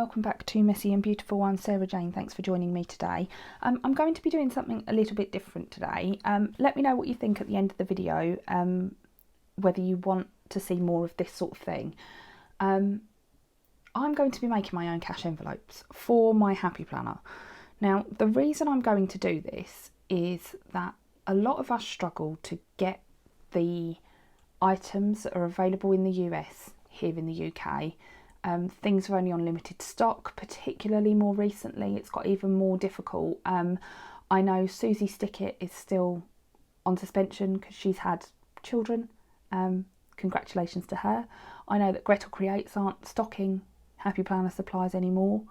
welcome back to Messy and Beautiful. I'm Sarah Jane, thanks for joining me today. I'm going to be doing something a little bit different today. Let me know what you think at the end of the video, whether you want to see more of this sort of thing. I'm going to be making my own cash envelopes for my Happy Planner. Now, the reason I'm going to do this is that a lot of us struggle to get the items that are available in the US here in the UK. Things are only on limited stock, particularly more recently. It's got even more difficult. I know Susie Stickett is still on suspension because she's had children. Congratulations to her. I know that Gretel Creates aren't stocking Happy Planner supplies anymore.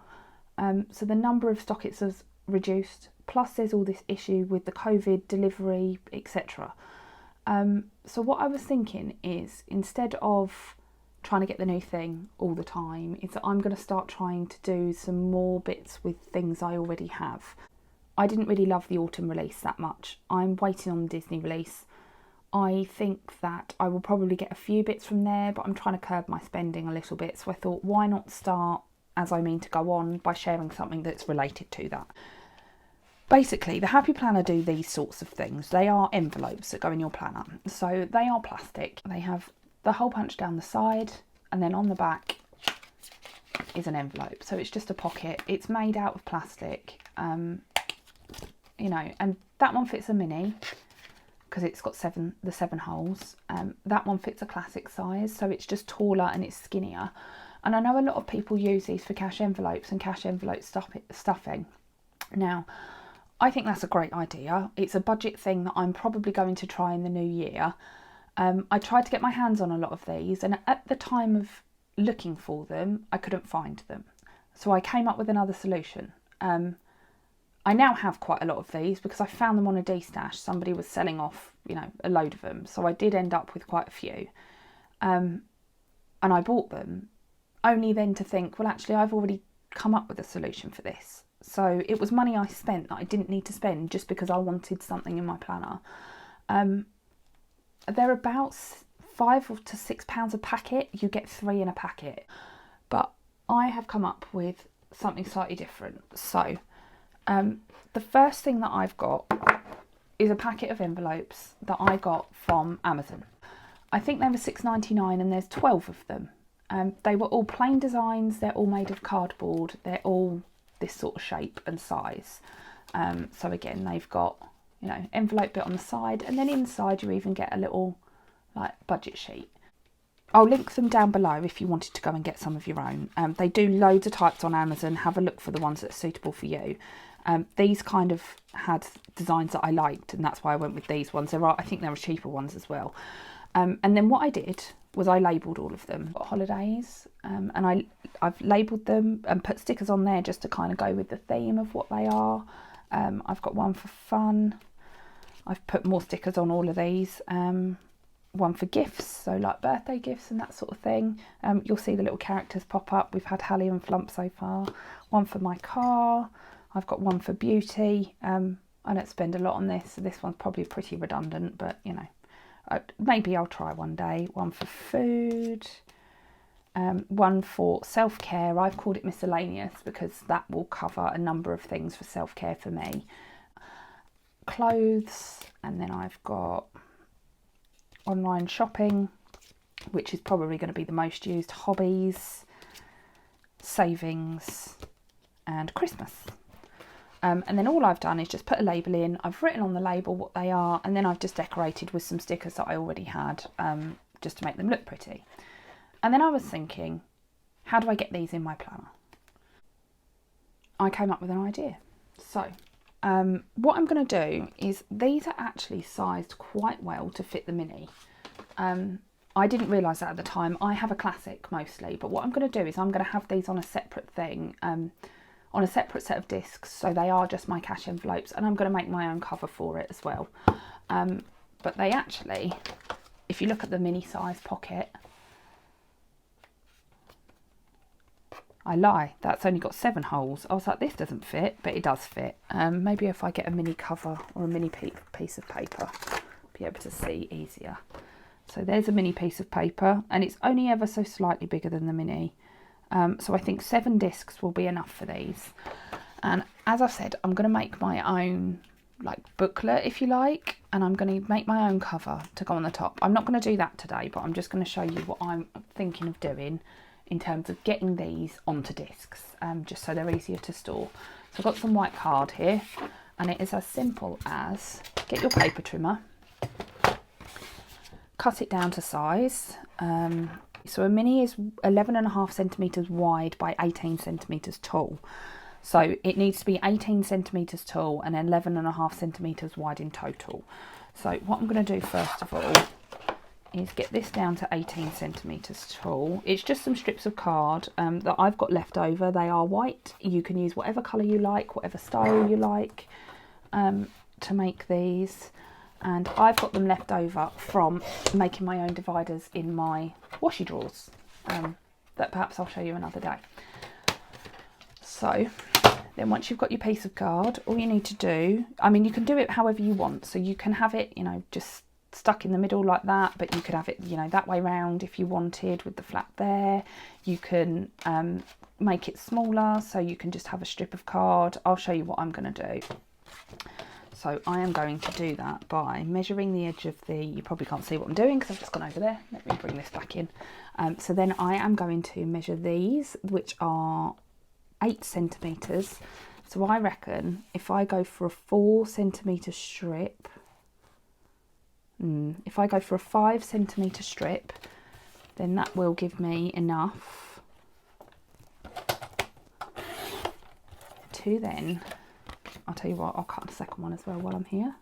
So the number of stockets has reduced. Plus there's all this issue with the COVID delivery, etc. So what I was thinking is, instead of trying to get the new thing all the time, is that I'm going to start trying to do some more bits with things I already have. I didn't really love the autumn release that much. I'm waiting on the Disney release. I think that I will probably get a few bits from there, but I'm trying to curb my spending a little bit. So I thought, why not start as I mean to go on by sharing something that's related to that. Basically, the Happy Planner do these sorts of things. They are envelopes that go in your planner. So they are plastic. They have the hole punch down the side, and then on the back is an envelope. So it's just a pocket. It's made out of plastic, you know, and that one fits a mini because it's got the seven holes. That one fits a classic size, so it's just taller and it's skinnier. And I know a lot of people use these for cash envelopes and cash envelope stuffing. Now, I think that's a great idea. It's a budget thing that I'm probably going to try in the new year. I tried to get my hands on a lot of these, and at the time of looking for them, I couldn't find them. So I came up with another solution. I now have quite a lot of these because I found them on a D-stash. Somebody was selling off, you know, a load of them. So I did end up with quite a few. And I bought them, only then to think, well, actually, I've already come up with a solution for this. So it was money I spent that I didn't need to spend just because I wanted something in my planner. They're about £5 to £6 a packet. You get 3 in a packet. But I have come up with something slightly different. So the first thing that I've got is a packet of envelopes that I got from Amazon. I think they were £6.99 and there's 12 of them. They were all plain designs. They're all made of cardboard. They're all this sort of shape and size. So again, they've got, you know, envelope bit on the side, and then inside you even get a little like budget sheet. I'll link them down below if you wanted to go and get some of your own. They do loads of types on Amazon. Have a look for the ones that are suitable for you. These kind of had designs that I liked, and that's why I went with these ones. I think there are cheaper ones as well. And then what I did was I labelled all of them. Holidays, and I've labelled them and put stickers on there just to kind of go with the theme of what they are. I've got one for fun. I've put more stickers on all of these. One for gifts, so like birthday gifts and that sort of thing. You'll see the little characters pop up. We've had Hallie and Flump so far. One for my car. I've got one for beauty. I don't spend a lot on this, so this one's probably pretty redundant, but you know, maybe I'll try one day. One for food. One for self-care. I've called it miscellaneous because that will cover a number of things for self-care for me. Clothes, and then I've got online shopping, which is probably going to be the most used. Hobbies, savings, and Christmas. And then all I've done is just put a label in. I've written on the label what they are, and then I've just decorated with some stickers that I already had, just to make them look pretty. And then I was thinking, how do I get these in my planner? I came up with an idea. So what I'm going to do is, these are actually sized quite well to fit the mini. I didn't realise that at the time. I have a classic mostly, but what I'm going to do is I'm going to have these on a separate thing, on a separate set of discs, so they are just my cash envelopes, and I'm going to make my own cover for it as well. But they actually, if you look at the mini size pocket, I lie, that's only got 7 holes. I was like, this doesn't fit, but it does fit. Maybe if I get a mini cover or a mini piece of paper, I'll be able to see easier. So there's a mini piece of paper, and it's only ever so slightly bigger than the mini. So I think 7 discs will be enough for these. And as I said, I'm going to make my own like booklet, if you like, and I'm going to make my own cover to go on the top. I'm not going to do that today, but I'm just going to show you what I'm thinking of doing in terms of getting these onto discs, just so they're easier to store. So I've got some white card here, and it is as simple as get your paper trimmer, cut it down to size. So a mini is 11.5 centimetres wide by 18 centimetres tall. So it needs to be 18 centimetres tall and 11.5 centimetres wide in total. So what I'm going to do first of all is get this down to 18 centimetres tall. It's just some strips of card that I've got left over. They are white. You can use whatever colour you like, whatever style you like to make these. And I've got them left over from making my own dividers in my washi drawers that perhaps I'll show you another day. So then once you've got your piece of card, all you need to do, I mean, you can do it however you want. So you can have it, you know, just stuck in the middle like that, but you could have it, you know, that way round if you wanted with the flap there. You can make it smaller, so you can just have a strip of card. I'll show you what I'm going to do. So I am going to do that by measuring the edge of the, you probably can't see what I'm doing because I've just gone over there. Let me bring this back in. So then I am going to measure these, which are 8 centimetres. So I reckon if I go for a 4 centimetre strip, if I go for a 5 centimetre strip, then that will give me enough to then, I'll tell you what, I'll cut the second one as well while I'm here.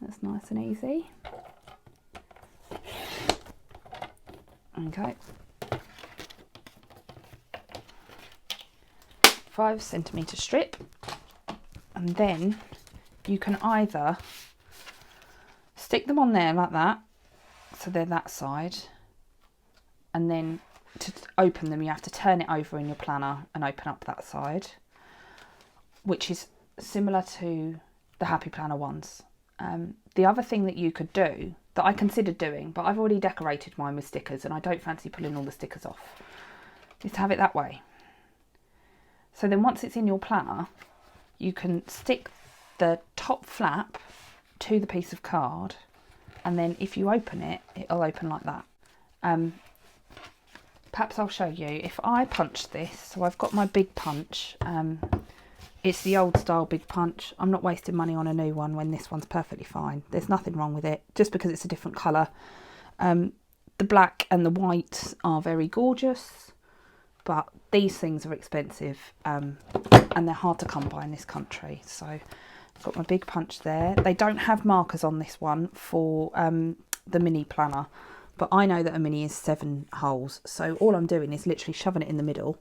That's nice and easy. Okay. 5 centimetre strip, and then you can either stick them on there like that, so they're that side, and then to open them you have to turn it over in your planner and open up that side, which is similar to the Happy Planner ones. The other thing that you could do, that I considered doing, but I've already decorated mine with stickers and I don't fancy pulling all the stickers off, is to have it that way. So then once it's in your planner, you can stick the top flap to the piece of card, and then if you open it, it'll open like that. Perhaps I'll show you. If I punch this, so I've got my big punch, it's the old style big punch. I'm not wasting money on a new one when this one's perfectly fine. There's nothing wrong with it, just because it's a different colour. The black and the white are very gorgeous, but these things are expensive and they're hard to come by in this country. So I've got my big punch there. They don't have markers on this one for the mini planner, but I know that a mini is 7 holes. So all I'm doing is literally shoving it in the middle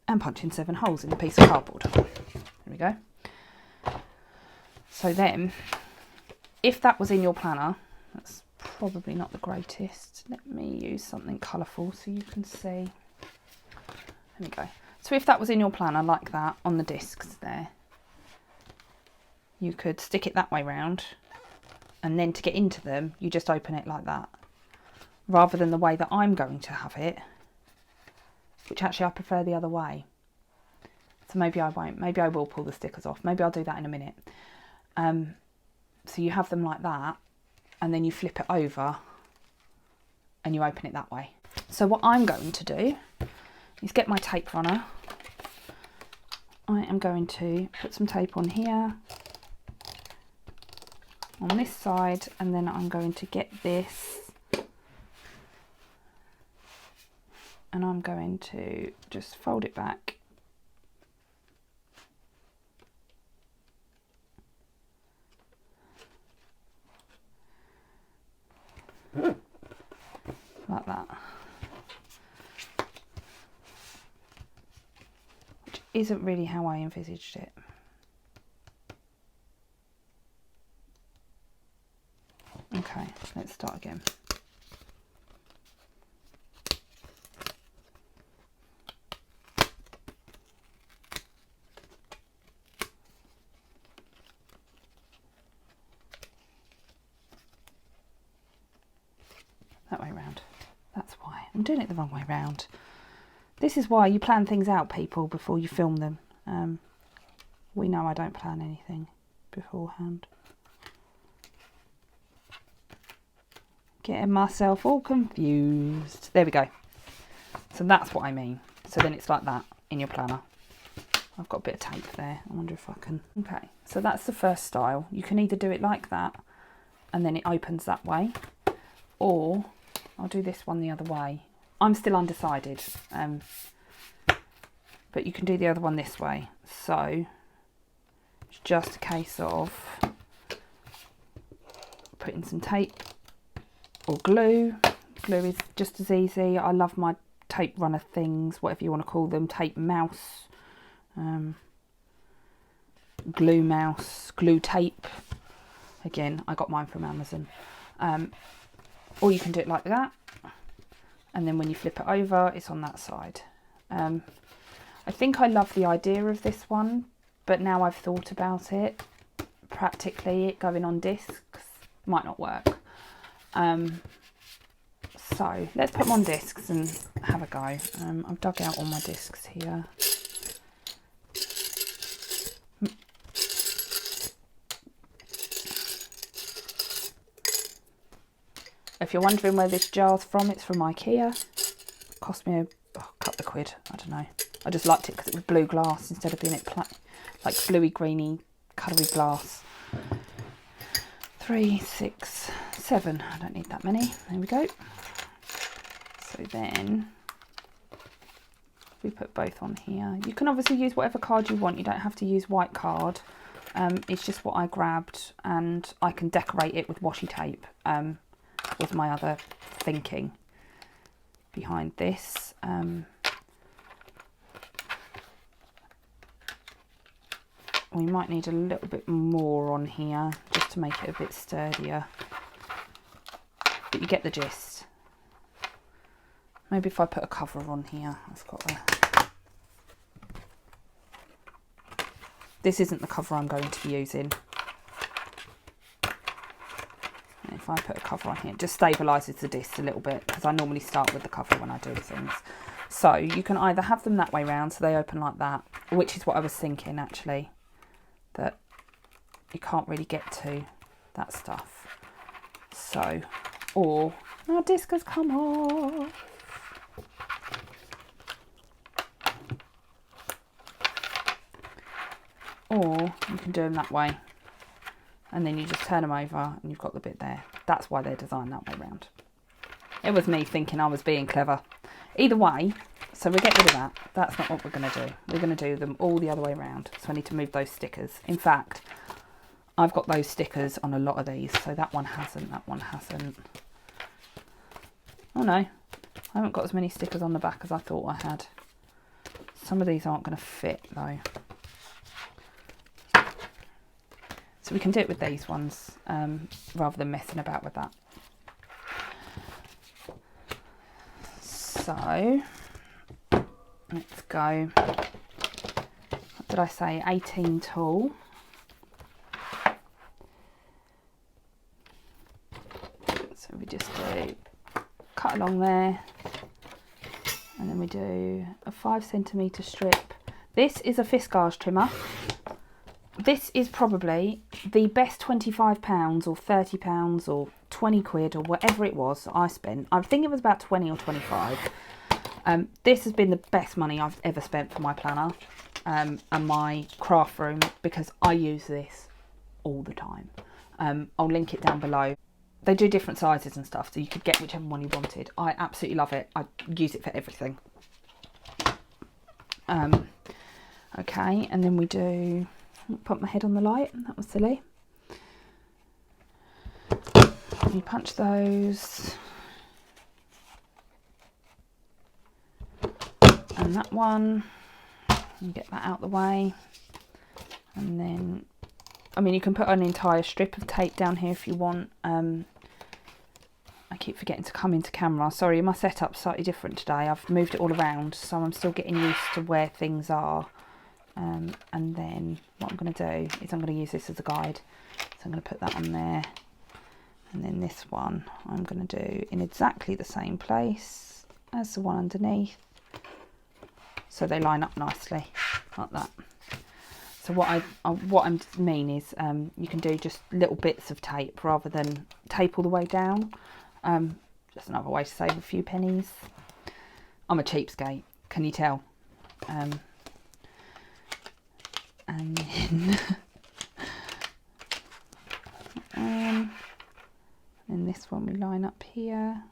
and punching 7 holes in the piece of cardboard. There we go. So then, if that was in your planner, that's probably not the greatest. Let me use something colourful so you can see. There we go. So if that was in your planner like that on the discs there, you could stick it that way round, and then to get into them you just open it like that, rather than the way that I'm going to have it, which actually I prefer the other way. So maybe I won't, maybe I will pull the stickers off, maybe I'll do that in a minute. So you have them like that, and then you flip it over and you open it that way. So what I'm going to do is get my tape runner. I am going to put some tape on here, on this side, and then I'm going to get this and I'm going to just fold it back like that, which isn't really how I envisaged it. Okay, let's start again. That way round, that's why. I'm doing it the wrong way round. This is why you plan things out, people, before you film them. We know I don't plan anything beforehand. Getting myself all confused. There we go. So that's what I mean. So then it's like that in your planner. I've got a bit of tape there. I wonder if I can... Okay, so that's the first style. You can either do it like that and then it opens that way, or I'll do this one the other way. I'm still undecided, but you can do the other one this way. So it's just a case of putting some tape or glue. Glue is just as easy. I love my tape runner things, whatever you want to call them, tape mouse, glue mouse, glue tape. Again, I got mine from Amazon. Or you can do it like that, and then when you flip it over, it's on that side. I think I love the idea of this one, but now I've thought about it, practically it going on discs might not work. So let's put them on discs and have a go. I've dug out all my discs here. If you're wondering where this jar's from, it's from IKEA. It cost me a couple of quid, I don't know. I just liked it because it was blue glass instead of being like bluey greeny coloury glass. 3, 6, 7. I don't need that many. There we go. So then we put both on here. You can obviously use whatever card you want. You don't have to use white card. It's just what I grabbed, and I can decorate it with washi tape. Was my other thinking behind this. We might need a little bit more on here just to make it a bit sturdier, but you get the gist. Maybe if I put a cover on here, I've got a... This isn't the cover I'm going to be using. And if I put a cover on here, it just stabilises the disc a little bit, because I normally start with the cover when I do things. So you can either have them that way round, so they open like that, which is what I was thinking actually, that you can't really get to that stuff. So, or our disc has come off. Or you can do them that way, and then you just turn them over and you've got the bit there. That's why they're designed that way round. It was me thinking I was being clever. Either way, so we'll get rid of that. That's not what we're going to do. We're going to do them all the other way around. So I need to move those stickers. In fact, I've got those stickers on a lot of these. So that one hasn't, that one hasn't. Oh no, I haven't got as many stickers on the back as I thought I had. Some of these aren't going to fit though. So we can do it with these ones rather than messing about with that. So let's go, what did I say, 18 tool. So we just do cut along there, and then we do a 5 centimetre strip. This is a Fiskars trimmer. This is probably the best £25 or £30 or 20 quid or whatever it was I spent. I think it was about 20 or 25. This has been the best money I've ever spent for my planner and my craft room, because I use this all the time. I'll link it down below. They do different sizes and stuff, so you could get whichever one you wanted. I absolutely love it. I use it for everything. Okay, and then we do... Put my head on the light, that was silly. You punch those. And that one. And get that out the way. And then, I mean, you can put an entire strip of tape down here if you want. I keep forgetting to come into camera. Sorry, my setup's slightly different today. I've moved it all around, so I'm still getting used to where things are. And then what I'm going to do is I'm going to use this as a guide. So I'm going to put that on there. And then this one I'm going to do in exactly the same place. as the one underneath, so they line up nicely like that. So what I mean is you can do just little bits of tape rather than tape all the way down. Just another way to save a few pennies. I'm a cheapskate, can you tell? And then and this one we line up here.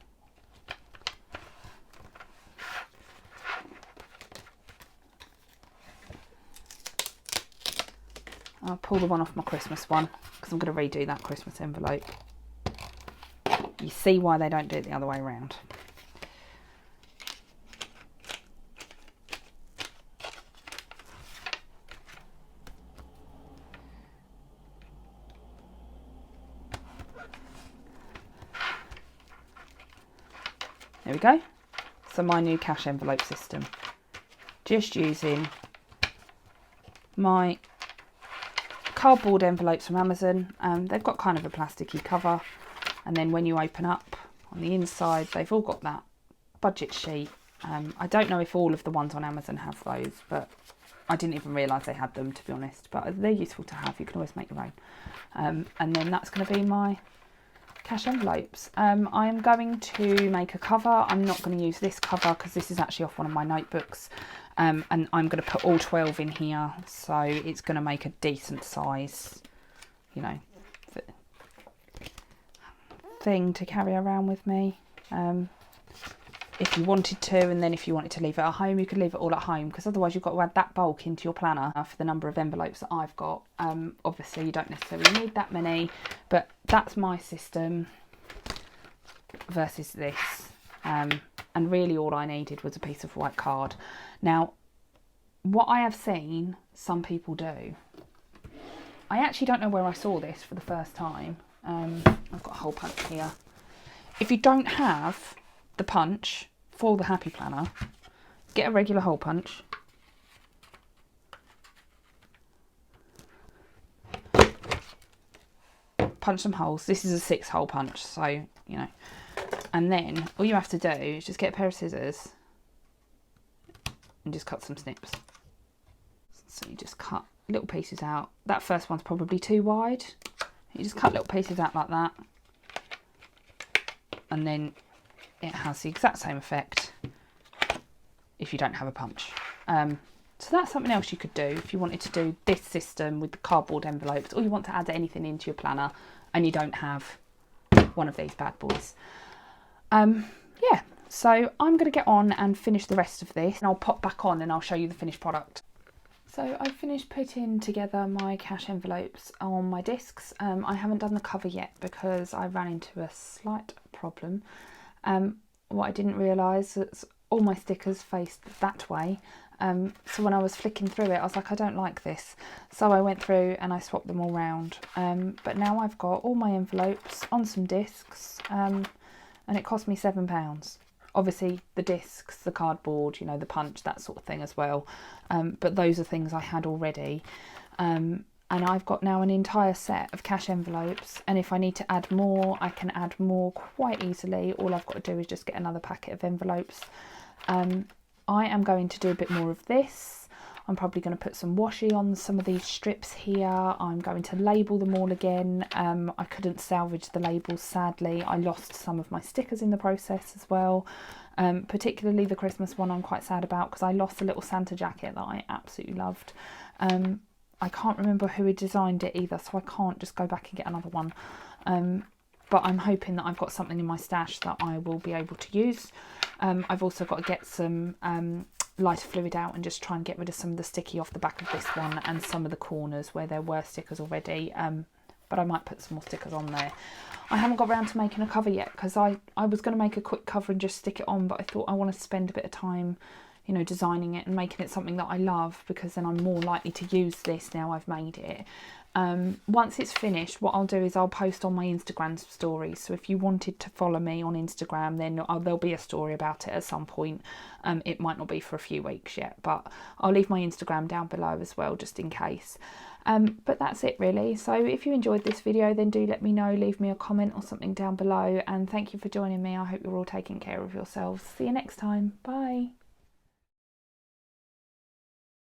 I'll pull the one off my Christmas one because I'm going to redo that Christmas envelope. You see why they don't do it the other way around. There we go. So my new cash envelope system. Just using my cardboard envelopes from Amazon. They've got kind of a plasticky cover, and then when you open up on the inside they've all got that budget sheet. I don't know if all of the ones on Amazon have those, but I didn't even realise they had them, to be honest, but they're useful to have. You can always make your own. And then that's going to be my cash envelopes. I am going to make a cover. I'm not going to use this cover because this is actually off one of my notebooks, and I'm going to put all 12 in here, so it's going to make a decent size, you know, thing to carry around with me. If you wanted to, and then if you wanted to leave it at home, you could leave it all at home, because otherwise you've got to add that bulk into your planner for the number of envelopes that I've got. Obviously you don't necessarily need that many, but that's my system versus this. And really all I needed was a piece of white card. Now, what I have seen some people do, I actually don't know where I saw this for the first time. I've got a hole punch here. If you don't have the punch for the Happy Planner, get a regular hole punch. Punch some holes. This is a 6-hole punch, so, you know. And then all you have to do is just get a pair of scissors and just cut some snips. So you just cut little pieces out. That first one's probably too wide. You just cut little pieces out like that. And then it has the exact same effect if you don't have a punch. So that's something else you could do if you wanted to do this system with the cardboard envelopes, or you want to add anything into your planner and you don't have one of these bad boys. Yeah, so I'm going to get on and finish the rest of this, and I'll pop back on and I'll show you the finished product. So I've finished putting together my cash envelopes on my discs. I haven't done the cover yet because I ran into a slight problem. What I didn't realise is all my stickers faced that way. So when I was flicking through it, I was like, I don't like this. So I went through and I swapped them all round. But now I've got all my envelopes on some discs, and it cost me £7. Obviously the discs, the cardboard, you know, the punch, that sort of thing as well. But those are things I had already. And I've got now an entire set of cash envelopes, and if I need to add more, I can add more quite easily. All I've got to do is just get another packet of envelopes. I am going to do a bit more of this. I'm probably going to put some washi on some of these strips here. I'm going to label them all again. I couldn't salvage the labels, sadly. I lost some of my stickers in the process as well. Particularly the Christmas one I'm quite sad about, because I lost a little Santa jacket that I absolutely loved. I can't remember who had designed it either, so I can't just go back and get another one. But I'm hoping that I've got something in my stash that I will be able to use. I've also got to get some lighter fluid out and just try and get rid of some of the sticky off the back of this one and some of the corners where there were stickers already. But I might put some more stickers on there. I haven't got around to making a cover yet, because I was going to make a quick cover and just stick it on, but I thought I want to spend a bit of time, you know, designing it and making it something that I love, because then I'm more likely to use this now I've made it. Once it's finished, what I'll do is I'll post on my Instagram stories. So if you wanted to follow me on Instagram, then there'll be a story about it at some point. It might not be for a few weeks yet, but I'll leave my Instagram down below as well, just in case. But that's it really. So if you enjoyed this video, then do let me know, leave me a comment or something down below, and thank you for joining me. I hope you're all taking care of yourselves. See you next time. Bye.